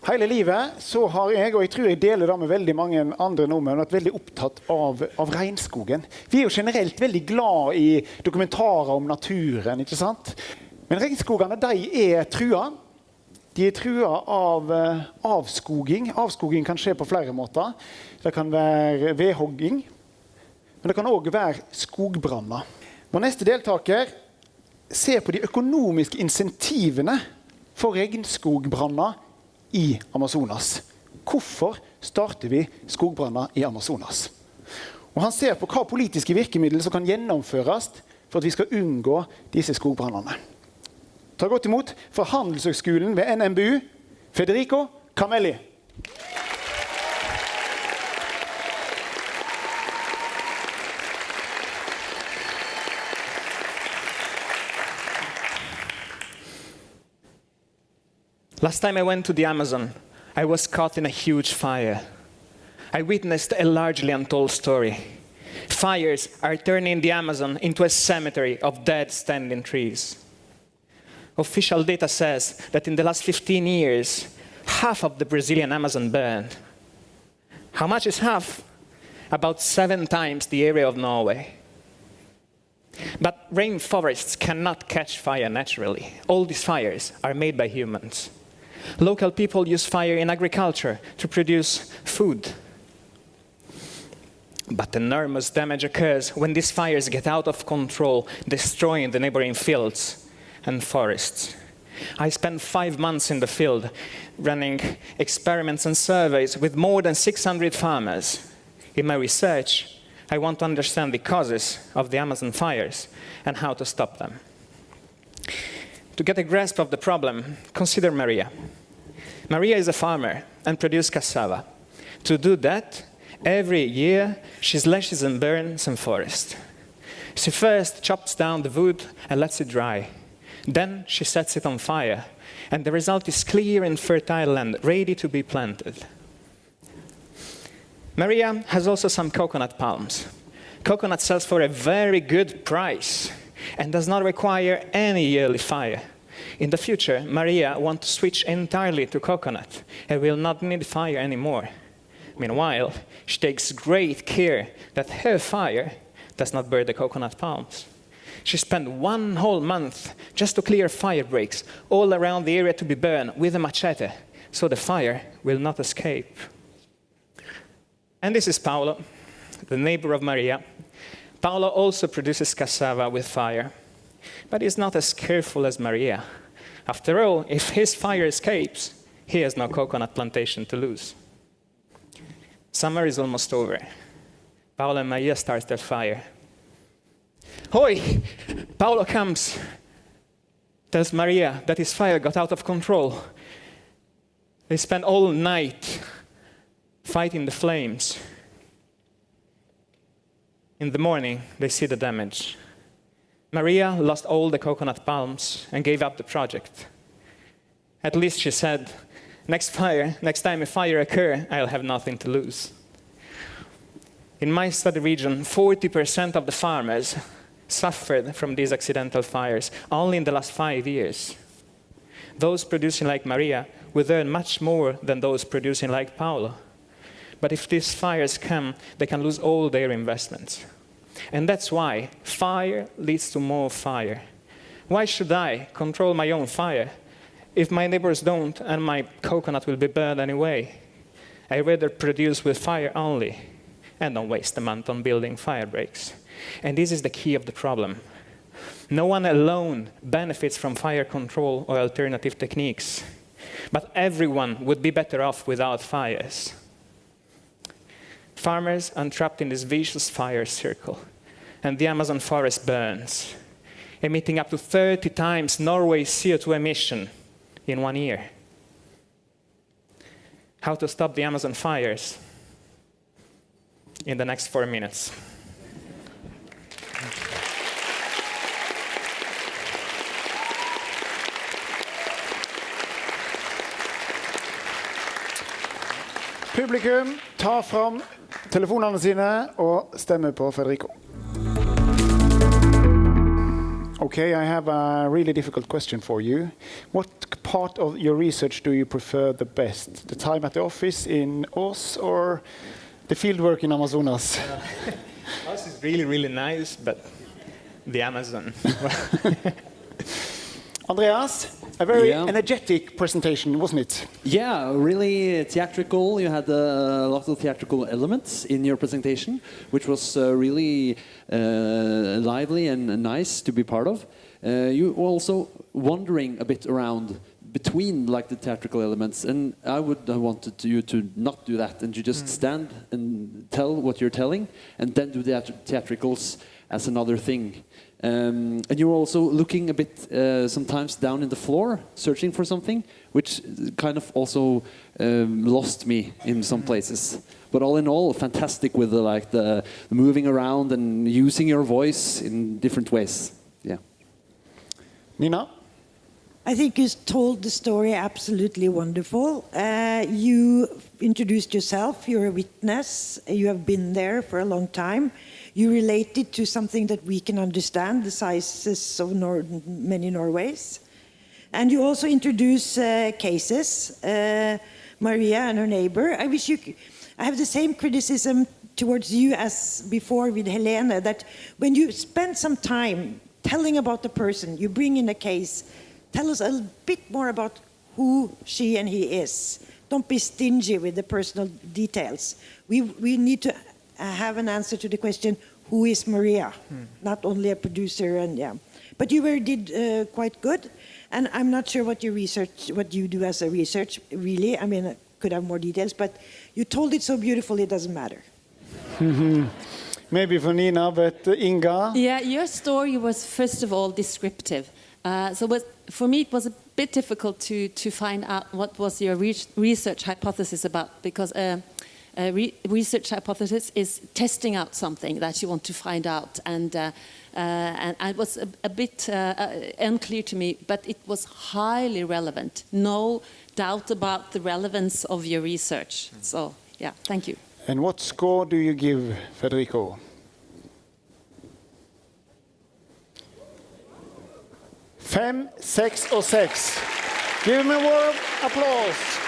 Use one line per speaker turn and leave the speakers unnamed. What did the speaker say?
Hele livet så har jeg, og jeg tror jeg deler det med veldig mange andre nordmenn, vært veldig opptatt av regnskogen. Vi er jo generelt veldig glad i dokumentarer om naturen, ikke sant? Men regnskogene, de er trua. De er trua av avskoging. Avskoging kan skje på flere måter. Det kan være vedhogging, men det kan også være skogbranner. Vår neste deltaker ser på de økonomiske insentivene for regnskogbranner i Amazonas. Hvorfor starter vi skogbranner i Amazonas? Og han ser på hva politiske virkemidler som kan gjennomføres for at vi skal unngå disse skogbrannene. Ta godt imot fra Handelshøgskolen ved NMBU, Federico Camelli.
Last time I went to the Amazon, I was caught in a huge fire. I witnessed a largely untold story. Fires are turning the Amazon into a cemetery of dead standing trees. Official data says that in the last 15 years, half of the Brazilian Amazon burned. How much is half? About 7 times the area of Norway. But rainforests cannot catch fire naturally. All these fires are made by humans. Local people use fire in agriculture to produce food. But enormous damage occurs when these fires get out of control, destroying the neighboring fields and forests. I spent 5 months in the field, running experiments and surveys with more than 600 farmers. In my research, I want to understand the causes of the Amazon fires and how to stop them. To get a grasp of the problem, consider Maria. Maria is a farmer and produces cassava. To do that, every year she slashes and burns some forest. She first chops down the wood and lets it dry. Then she sets it on fire, and the result is clear and fertile land, ready to be planted. Maria has also some coconut palms. Coconut sells for a very good price and does not require any yearly fire. In the future, Maria wants to switch entirely to coconut and will not need fire anymore. Meanwhile, she takes great care that her fire does not burn the coconut palms. She spent 1 whole month just to clear fire breaks all around the area to be burned with a machete, so the fire will not escape. And this is Paulo, the neighbor of Maria. Paulo also produces cassava with fire, but he's not as careful as Maria. After all, if his fire escapes, he has no coconut plantation to lose. Summer is almost over. Paulo and Maria start their fire. Hoi! Paulo comes, tells Maria that his fire got out of control. They spend all night fighting the flames. In the morning, they see the damage. Maria lost all the coconut palms and gave up the project. At least she said, next time a fire occurs, I'll have nothing to lose. In my study region, 40% of the farmers suffered from these accidental fires only in the last 5 years. Those producing like Maria would earn much more than those producing like Paulo. But if these fires come, they can lose all their investments. And that's why fire leads to more fire. Why should I control my own fire if my neighbors don't and my coconut will be burned anyway? I rather produce with fire only and don't waste a month on building fire breaks. And this is the key of the problem. No one alone benefits from fire control or alternative techniques, but everyone would be better off without fires. Farmers are trapped in this vicious fire circle, and the Amazon forest burns, emitting up to 30 times Norway's CO2 emission in 1 year. How to stop the Amazon fires? In the next 4 minutes.
Publikum, ta fram telefonene sine og stemme på Federico. Okay, I have a really difficult question for you. What part of your research do you prefer the best? The time at the office in Ås or the fieldwork in Amazonas?
This is really, really nice, but the Amazon.
Andreas, a very energetic presentation, wasn't it?
Yeah, really theatrical. You had a lot of theatrical elements in your presentation, which was really lively and nice to be part of. You were also wandering a bit around between like the theatrical elements, and I would have wanted you to not do that and to just stand and tell what you're telling, and then do the theatricals as another thing. And you were also looking a bit sometimes down in the floor, searching for something, which kind of also lost me in some places. But all in all, fantastic with the moving around and using your voice in different ways. Yeah.
Nina?
I think you told the story absolutely wonderful. You introduced yourself, you're a witness, you have been there for a long time. You related to something that we can understand, the sizes of many Norways. And you also introduce cases, Maria and her neighbor. I have the same criticism towards you as before with Helene, that when you spend some time telling about the person, you bring in a case, tell us a bit more about who she and he is. Don't be stingy with the personal details. We need to have an answer to the question, who is Maria? Not only a producer But you did quite good, and I'm not sure what you do as a research, really. I mean, I could have more details, but you told it so beautifully, it doesn't matter.
Maybe for Nina, but Inga?
Yeah, your story was, first of all, descriptive. For me, it was a bit difficult to find out what was your research hypothesis about, because research hypothesis is testing out something that you want to find out, and it was a bit unclear to me, but it was highly relevant. No doubt about the relevance of your research. So, yeah, thank you.
And what score do you give Federico? 5, 6 or 6? Give him a warm applause.